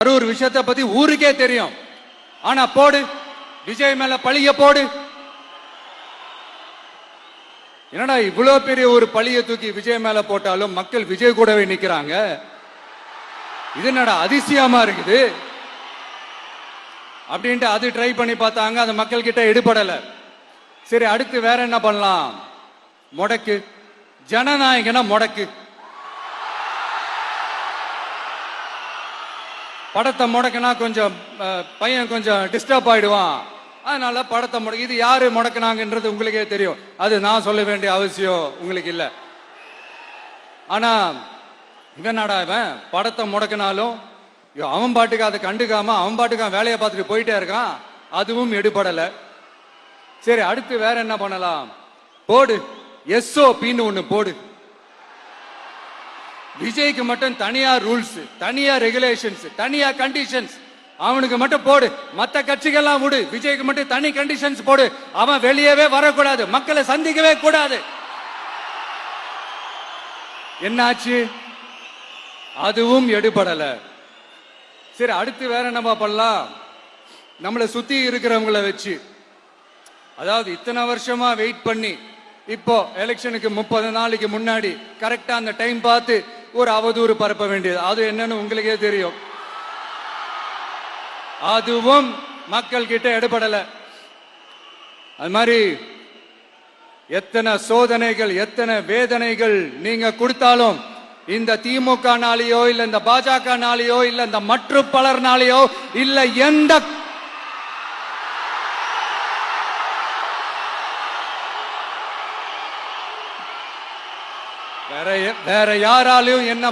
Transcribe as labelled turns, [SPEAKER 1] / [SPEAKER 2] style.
[SPEAKER 1] ஒரு விஷயத்தை பத்தி ஊருக்கே தெரியும். ஆனா போடு விஜய் மேல பழிய போடு. என்னடா இவ்வளவு பெரிய ஒரு பழிய தூக்கி விஜய் மேல போட்டாலும் மக்கள் விஜய் கூடவே நிக்கிறாங்க. இது என்னடா அதிசயமா இருக்குது அப்படின்ட்டு அது ட்ரை பண்ணி பார்த்தாங்க. அந்த மக்கள் கிட்ட எடுபடல. சரி, அடுத்து வேற என்ன பண்ணலாம்? முடக்கு. ஜனநாயகனா முடக்கு. படத்தை முடக்கினா கொஞ்சம் பையன் கொஞ்சம் டிஸ்டர்ப் ஆயிடுவான். அதனால படத்தை முடக்கு. இது யாரு முடக்கினாங்கன்றது உங்களுக்கே தெரியும். அது நான் சொல்ல வேண்டிய அவசியம் உங்களுக்கு இல்ல. ஆனா இவனாடா இவன் படத்தை முடக்கினாலும் அவன் பாட்டுக்கு அதை கண்டுக்காம அவன் பாட்டுக்கு வேலையை பார்த்துட்டு போயிட்டே இருக்கான். அதுவும் எடுபடல. சரி, அடுத்து வேற என்ன பண்ணலாம்? போடு SOPன்னு ஒண்ணு போடு. விஜய்க்கு மட்டும் தனியா ரூல்ஸ், தனியா ரெகுலேஷன்ஸ், தனியா கண்டிஷன்ஸ். அவனுக்கு மட்டும் போடு. மத்த கட்சிகள்லாம் விடு. விஜய்க்கு மட்டும் தனி கண்டிஷன்ஸ் போடு. அவன் வெளியவே வரக்கூடாது, மக்களை சந்திக்கவே கூடாது. என்னாச்சு? அதுவும் எடுபடல. சரி, அடுத்து வேற என்ன பண்ணலாம்? நம்மளை சுத்தி இருக்கிறவங்களை வச்சு, அதாவது இத்தனை வருஷமா வெயிட் பண்ணி இப்போ எலெக்ஷனுக்கு 30 நாளைக்கு முன்னாடி கரெக்டா அந்த டைம் பார்த்து ஒரு அவதூறு பரப்ப வேண்டியது. அது என்னன்னு உங்களுக்கே தெரியும். அதுவும் மக்கள் கிட்ட எடுபடல. அது மாதிரி எத்தனை சோதனைகள், எத்தனை வேதனைகள் நீங்க கொடுத்தாலும் இந்த திமுக நாளையோ இல்ல இந்த பாஜக நாளையோ இல்ல இந்த மற்ற பலர் நாளையோ இல்ல எந்த வேற யாராலையும் என்ன